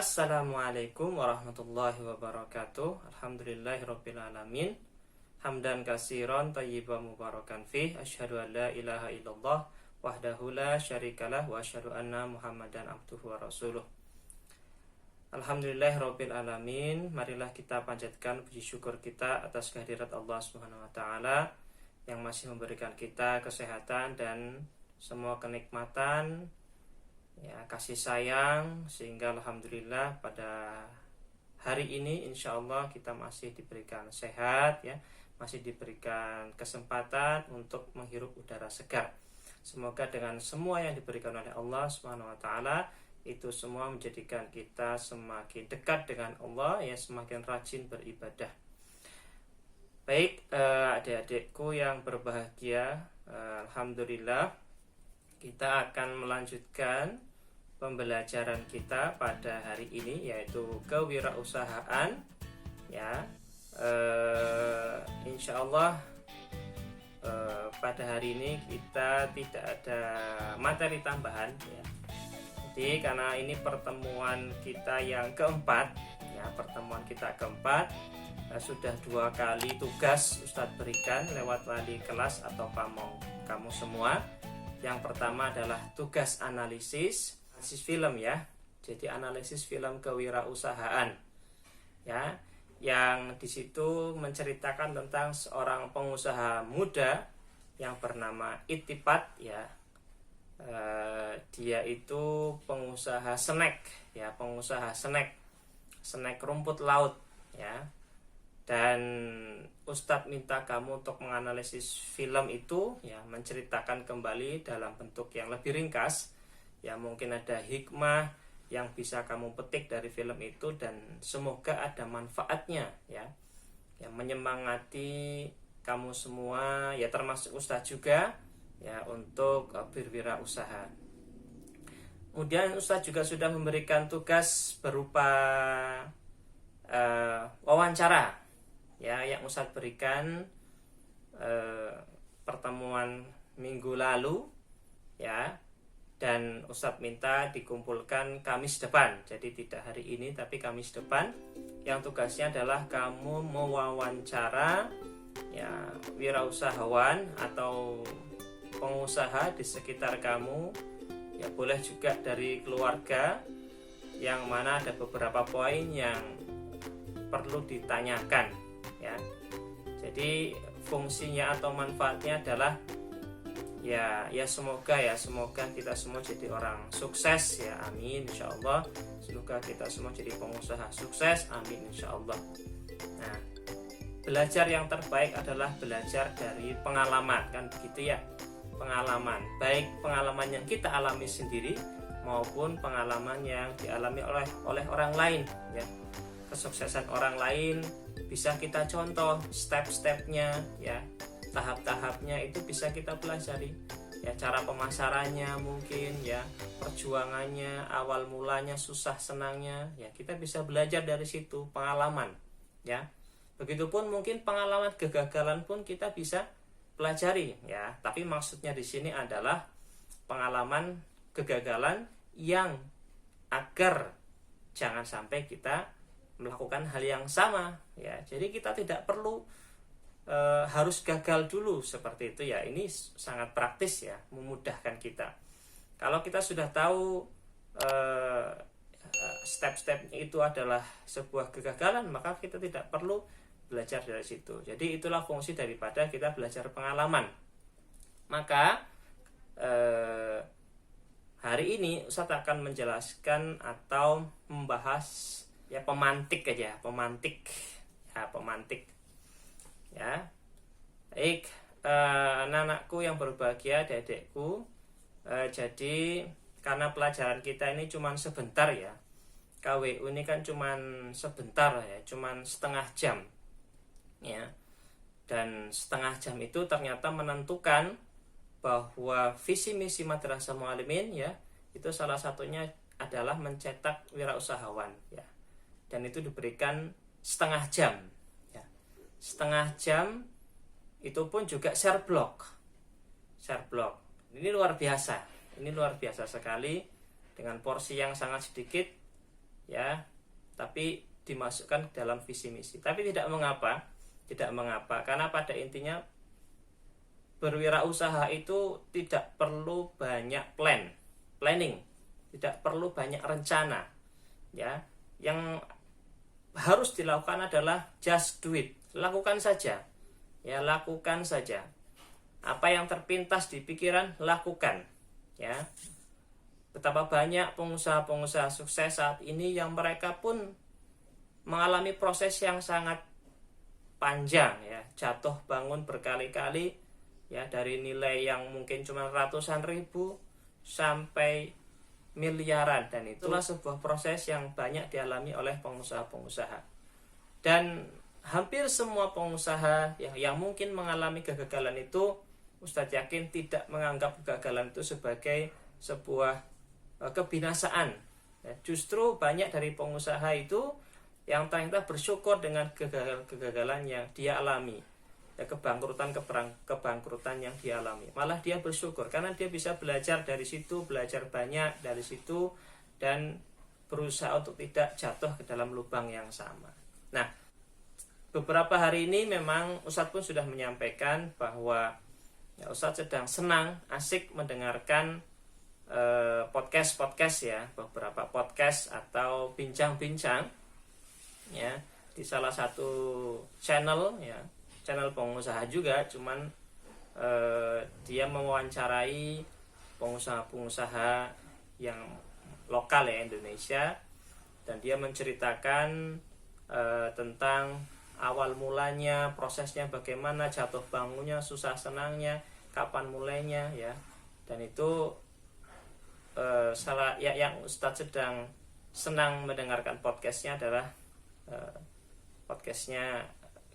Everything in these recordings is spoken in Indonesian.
Assalamualaikum warahmatullahi wabarakatuh. Alhamdulillahirabbil alamin. Hamdan katsiran thayyiban mubarakan fih. Asyhadu an la ilaha illallah wahdahu la syarikalah wa asyhadu anna Muhammadan abduhu wa rasuluh. Alhamdulillahirabbil alamin. Marilah kita panjatkan puji syukur kita atas kehadirat Allah Subhanahu wa taala yang masih memberikan kita kesehatan dan semua kenikmatan, kasih sayang, sehingga alhamdulillah pada hari ini insya Allah kita masih diberikan sehat, masih diberikan kesempatan untuk menghirup udara segar. Semoga dengan semua yang diberikan oleh Allah Subhanahu wa taala itu semua menjadikan kita semakin dekat dengan Allah, semakin rajin beribadah. Baik, adik-adikku yang berbahagia, alhamdulillah kita akan melanjutkan pembelajaran kita pada hari ini, yaitu kewirausahaan. Insya Allah pada hari ini kita tidak ada materi tambahan, Jadi karena ini pertemuan kita yang keempat, sudah 2 kali tugas Ustadz berikan lewat wali kelas atau kamu semua. Yang pertama adalah tugas analisis film, Jadi analisis film kewirausahaan, Yang di situ menceritakan tentang seorang pengusaha muda yang bernama Ittipat, Dia itu pengusaha snack rumput laut, Dan Ustadz minta kamu untuk menganalisis film itu, menceritakan kembali dalam bentuk yang lebih ringkas, mungkin ada hikmah yang bisa kamu petik dari film itu dan semoga ada manfaatnya, menyemangati kamu semua, termasuk Ustadz juga, untuk berwirausaha. Kemudian Ustadz juga sudah memberikan tugas berupa wawancara, yang Ustadz berikan pertemuan minggu lalu, dan Ustadz minta dikumpulkan Kamis depan. Jadi tidak hari ini tapi Kamis depan, yang tugasnya adalah kamu mewawancara wirausahawan atau pengusaha di sekitar kamu, boleh juga dari keluarga, yang mana ada beberapa poin yang perlu ditanyakan, Jadi fungsinya atau manfaatnya adalah semoga kita semua jadi orang sukses, amin insyaallah. Semoga kita semua jadi pengusaha sukses, amin insyaallah. Nah, belajar yang terbaik adalah belajar dari pengalaman, kan begitu, pengalaman, baik pengalaman yang kita alami sendiri maupun pengalaman yang dialami oleh orang lain, Kesuksesan orang lain bisa kita contoh step-stepnya, tahap-tahapnya itu bisa kita pelajari, cara pemasarannya mungkin, perjuangannya, awal mulanya, susah senangnya, kita bisa belajar dari situ, pengalaman, Begitupun mungkin pengalaman kegagalan pun kita bisa pelajari, Tapi maksudnya di sini adalah pengalaman kegagalan yang agar jangan sampai kita melakukan hal yang sama, Jadi kita tidak perlu harus gagal dulu seperti itu, Ini sangat praktis, memudahkan kita. Kalau kita sudah tahu step-stepnya itu adalah sebuah kegagalan, maka kita tidak perlu belajar dari situ. Jadi itulah fungsi daripada kita belajar pengalaman. Maka hari ini Ustadz akan menjelaskan atau membahas pemantik. Baik, anak-anakku yang berbahagia, adik-adikku, jadi karena pelajaran kita ini cuma sebentar, KWU ini kan cuma sebentar, cuma setengah jam, dan setengah jam itu ternyata menentukan bahwa visi misi Madrasah Muallimin, itu salah satunya adalah mencetak wirausahawan, dan itu diberikan setengah jam, setengah jam itu pun juga share blog. Ini luar biasa sekali, dengan porsi yang sangat sedikit ya, tapi dimasukkan dalam visi misi. Tapi tidak mengapa, karena pada intinya berwirausaha itu tidak perlu banyak planning, tidak perlu banyak rencana, ya. Yang harus dilakukan adalah just do it, lakukan saja, ya, lakukan saja. Apa yang terpintas di pikiran, lakukan, ya. Betapa banyak pengusaha-pengusaha sukses saat ini yang mereka pun mengalami proses yang sangat panjang, ya, jatuh bangun berkali-kali, ya, dari nilai yang mungkin cuma ratusan ribu sampai miliaran, dan itulah sebuah proses yang banyak dialami oleh pengusaha-pengusaha. Dan hampir semua pengusaha yang mungkin mengalami kegagalan itu, Ustadz yakin tidak menganggap kegagalan itu sebagai sebuah kebinasaan, ya. Justru banyak dari pengusaha itu yang ternyata bersyukur dengan kegagalan yang dia alami, ya, kebangkrutan yang dia alami. Malah dia bersyukur karena dia bisa belajar dari situ, belajar banyak dari situ, dan berusaha untuk tidak jatuh ke dalam lubang yang sama. Nah, beberapa hari ini memang Ustadz pun sudah menyampaikan bahwa, ya, Ustadz sedang senang, asik mendengarkan podcast, ya, beberapa podcast atau bincang-bincang, ya, di salah satu channel, ya, channel pengusaha juga, cuman dia mewawancarai pengusaha-pengusaha yang lokal, ya, Indonesia, dan dia menceritakan tentang awal mulanya, prosesnya bagaimana, jatuh bangunnya, susah senangnya, kapan mulainya, ya. Dan itu yang Ustadz sedang senang mendengarkan podcastnya adalah podcastnya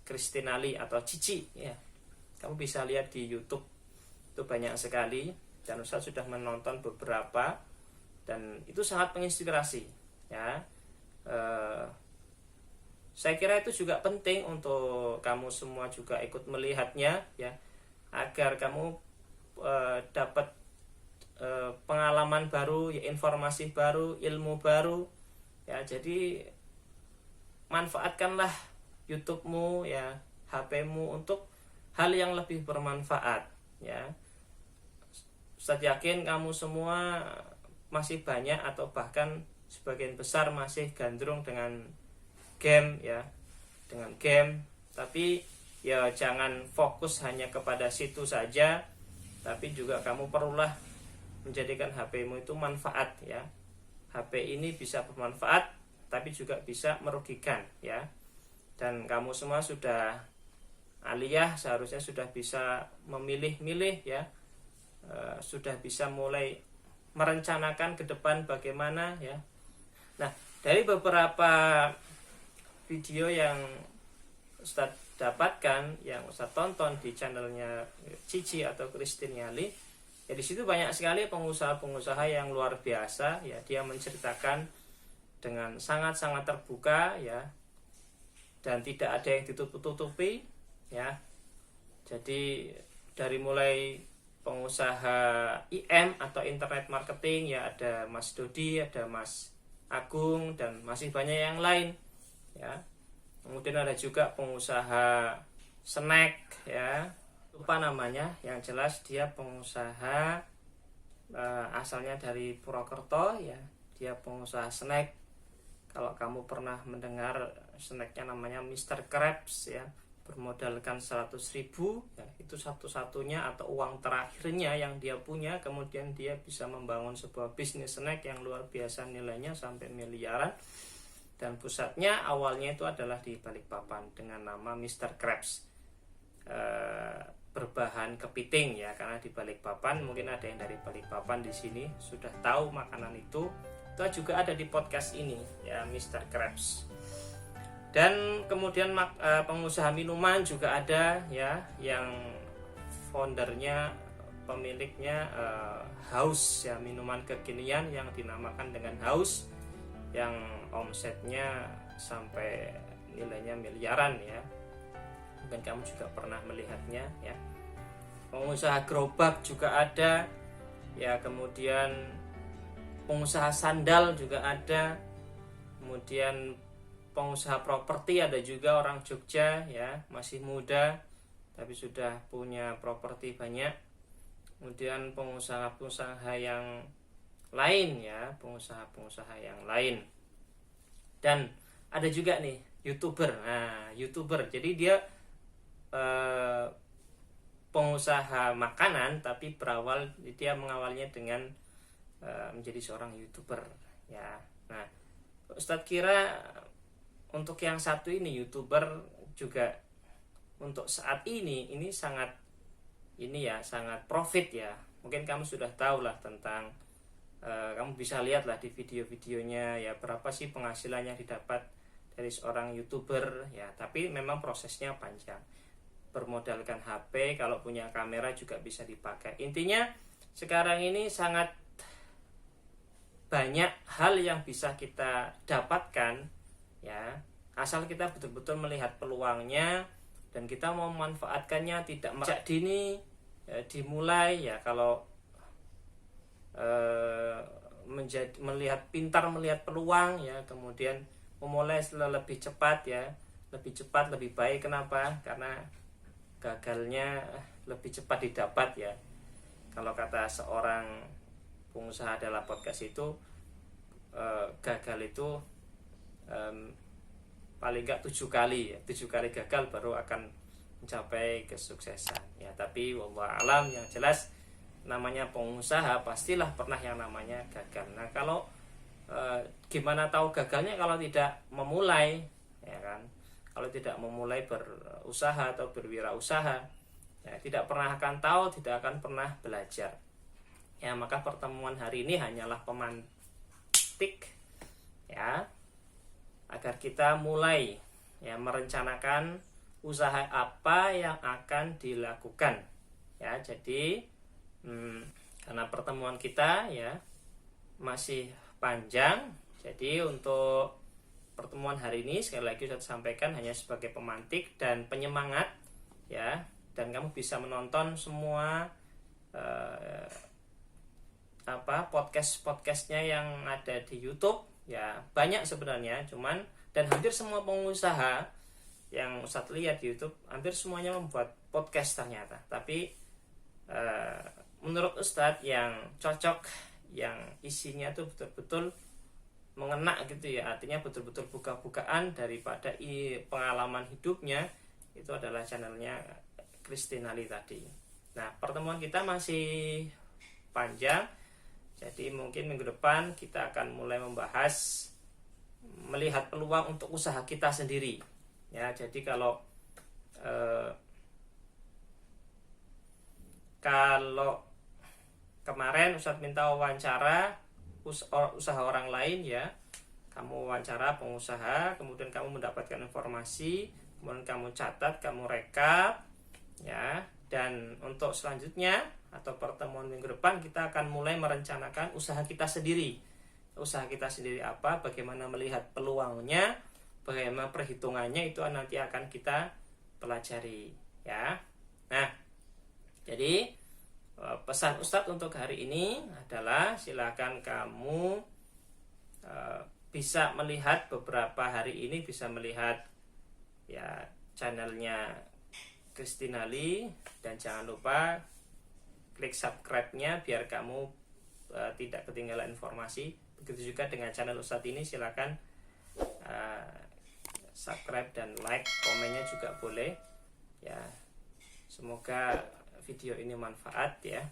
Christina Lee atau Cici, ya. Kamu bisa lihat di YouTube, itu banyak sekali, dan Ustadz sudah menonton beberapa, dan itu sangat menginspirasi, ya. Saya kira itu juga penting untuk kamu semua juga ikut melihatnya, ya, agar kamu dapat pengalaman baru, ya, informasi baru, ilmu baru, ya. Jadi manfaatkanlah YouTube-mu, ya, HP-mu untuk hal yang lebih bermanfaat, ya. Ustadz yakin kamu semua masih banyak atau bahkan sebagian besar masih gandrung dengan game, ya, dengan game. Tapi ya jangan fokus hanya kepada situ saja, tapi juga kamu perlulah menjadikan HP-mu itu manfaat, ya. HP ini bisa bermanfaat tapi juga bisa merugikan, ya. Dan kamu semua sudah aliyah, seharusnya sudah bisa memilih-milih, ya. Sudah bisa mulai merencanakan ke depan bagaimana, ya. Nah, dari beberapa video yang Ustadz dapatkan, yang Ustadz tonton di channelnya Cici atau Christina Lee, ya, di situ banyak sekali pengusaha-pengusaha yang luar biasa, ya. Dia menceritakan dengan sangat-sangat terbuka, ya, dan tidak ada yang ditutup-tutupi, ya. Jadi dari mulai pengusaha IM atau internet marketing, ya, ada Mas Dodi, ada Mas Agung, dan masih banyak yang lain, ya. Kemudian ada juga pengusaha snack, ya, lupa namanya, yang jelas dia pengusaha asalnya dari Purwokerto, ya. Dia pengusaha snack. Kalau kamu pernah mendengar snacknya namanya Mr. Krabs, ya, bermodalkan 100.000, ya, itu satu-satunya atau uang terakhirnya yang dia punya. Kemudian dia bisa membangun sebuah bisnis snack yang luar biasa, nilainya sampai miliaran, dan pusatnya awalnya itu adalah di Balikpapan dengan nama Mr. Krabs, berbahan kepiting, ya, karena di Balikpapan, mungkin ada yang dari Balikpapan di sini sudah tahu makanan itu juga ada di podcast ini, ya, Mr. Krabs. Dan kemudian pengusaha minuman juga ada, ya, yang foundernya, pemiliknya Haus, ya, minuman kekinian yang dinamakan dengan Haus, yang omsetnya sampai nilainya miliaran, ya. Mungkin kamu juga pernah melihatnya, ya. Pengusaha gerobak juga ada, ya. Kemudian pengusaha sandal juga ada, kemudian pengusaha properti, ada juga orang Jogja ya, masih muda tapi sudah punya properti banyak. Kemudian pengusaha-pengusaha yang lain ya, pengusaha-pengusaha yang lain. Dan ada juga nih YouTuber. Nah, YouTuber jadi dia pengusaha makanan tapi dia mengawalnya dengan menjadi seorang YouTuber ya. Nah, Ustadz kira untuk yang satu ini YouTuber juga untuk saat ini sangat sangat profit ya. Mungkin kamu sudah tahu lah tentang kamu bisa lihat lah di video-videonya ya, berapa sih penghasilan yang didapat dari seorang YouTuber ya. Tapi memang prosesnya panjang, bermodalkan HP, kalau punya kamera juga bisa dipakai. Intinya sekarang ini sangat banyak hal yang bisa kita dapatkan ya, asal kita betul-betul melihat peluangnya dan kita mau memanfaatkannya, tidak sejak dini ya, dimulai ya. Kalau pintar melihat peluang ya, kemudian memulai lebih cepat ya, lebih cepat lebih baik. Kenapa? Karena gagalnya lebih cepat didapat ya. Kalau kata seorang pengusaha dalam podcast itu, gagal itu paling enggak 7 kali ya, 7 kali gagal baru akan mencapai kesuksesan ya. Tapi wallahu alam, yang jelas namanya pengusaha pastilah pernah yang namanya gagal. Nah, kalau gimana tahu gagalnya kalau tidak memulai ya kan? Kalau tidak memulai berusaha atau berwirausaha ya, tidak pernah akan tahu, tidak akan pernah belajar ya. Maka pertemuan hari ini hanyalah pemantik ya, agar kita mulai ya merencanakan usaha apa yang akan dilakukan ya. Jadi karena pertemuan kita ya masih panjang, jadi untuk pertemuan hari ini sekali lagi saya sampaikan hanya sebagai pemantik dan penyemangat ya. Dan kamu bisa menonton semua podcastnya yang ada di YouTube ya, banyak sebenarnya, dan hampir semua pengusaha yang Ustadz lihat di YouTube hampir semuanya membuat podcast ternyata. Tapi menurut Ustadz yang cocok, yang isinya tuh betul-betul mengena gitu ya, artinya betul-betul buka-bukaan daripada pengalaman hidupnya, itu adalah channelnya Kristinali tadi. Nah, pertemuan kita masih panjang, jadi mungkin minggu depan kita akan mulai membahas melihat peluang untuk usaha kita sendiri ya. Jadi kalau kemarin Ustadz minta wawancara usaha orang lain ya, kamu wawancara pengusaha, kemudian kamu mendapatkan informasi, kemudian kamu catat, kamu rekap ya. Dan untuk selanjutnya atau pertemuan minggu depan kita akan mulai merencanakan usaha kita sendiri. Usaha kita sendiri apa, bagaimana melihat peluangnya, bagaimana perhitungannya, itu nanti akan kita pelajari ya. Nah, jadi pesan Ustadz untuk hari ini adalah silakan kamu bisa melihat beberapa hari ini, bisa melihat ya channelnya Kristinali, dan jangan lupa klik subscribe-nya biar kamu tidak ketinggalan informasi. Begitu juga dengan channel Ustadz ini, silakan subscribe dan like, komennya juga boleh ya. Semoga video ini manfaat ya.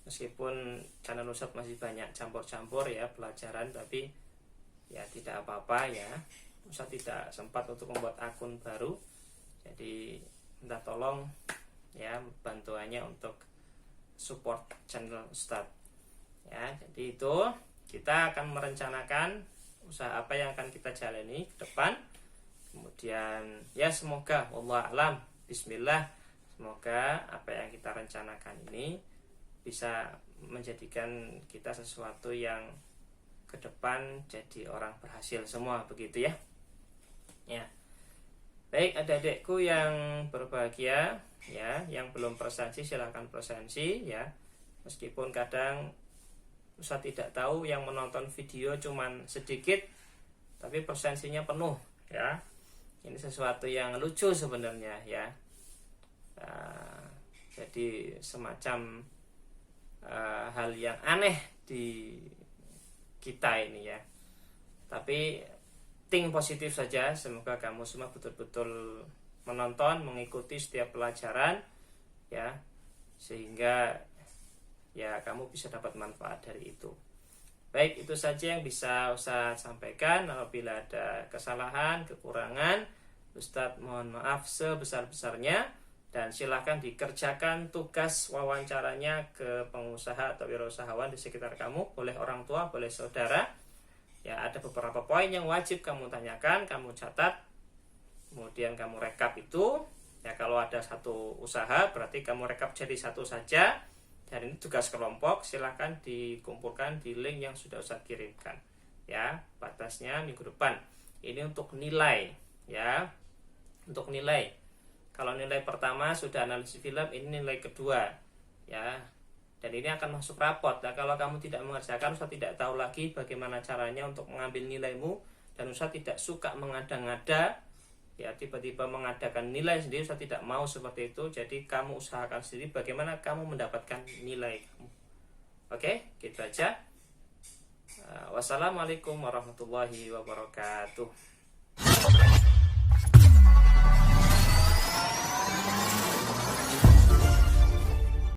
Meskipun channel Ustadz masih banyak campur-campur ya pelajaran, tapi ya tidak apa-apa ya. Ustadz tidak sempat untuk membuat akun baru, jadi minta tolong ya bantuannya untuk support channel Ustadz ya. Jadi itu kita akan merencanakan usaha apa yang akan kita jalani ke depan. Kemudian ya semoga wallahu alam, bismillah, semoga apa yang kita rencanakan ini bisa menjadikan kita sesuatu yang ke depan jadi orang berhasil semua, begitu ya. Ya. Baik, adik-adikku yang berbahagia ya, yang belum presensi silahkan presensi ya. Meskipun kadang Ustadz tidak tahu yang menonton video cuman sedikit, tapi persensinya penuh ya. Ini sesuatu yang lucu sebenarnya ya. Jadi semacam hal yang aneh di kita ini ya. Tapi think positif saja. Semoga kamu semua betul-betul menonton, mengikuti setiap pelajaran ya, sehingga ya kamu bisa dapat manfaat dari itu. Baik, itu saja yang bisa Ustadz sampaikan. Apabila ada kesalahan, kekurangan, Ustadz mohon maaf sebesar-besarnya. Dan silakan dikerjakan tugas wawancaranya ke pengusaha atau wirausahawan di sekitar kamu, boleh orang tua, boleh saudara. Ya, ada beberapa poin yang wajib kamu tanyakan, kamu catat, kemudian kamu rekap itu. Ya, kalau ada satu usaha berarti kamu rekap jadi satu saja. Dan ini tugas kelompok, silakan dikumpulkan di link yang sudah Ustadz kirimkan. Ya, batasnya minggu depan. Ini untuk nilai, ya, untuk nilai. Kalau nilai pertama sudah analisis film, ini nilai kedua ya. Dan ini akan masuk rapot. Nah, kalau kamu tidak mengerjakan, Ustadz tidak tahu lagi bagaimana caranya untuk mengambil nilaimu. Dan Ustadz tidak suka mengada-ngada ya, tiba-tiba mengadakan nilai sendiri. Ustadz tidak mau seperti itu. Jadi kamu usahakan sendiri bagaimana kamu mendapatkan nilai kamu. Oke, gitu aja. Wassalamualaikum warahmatullahi wabarakatuh.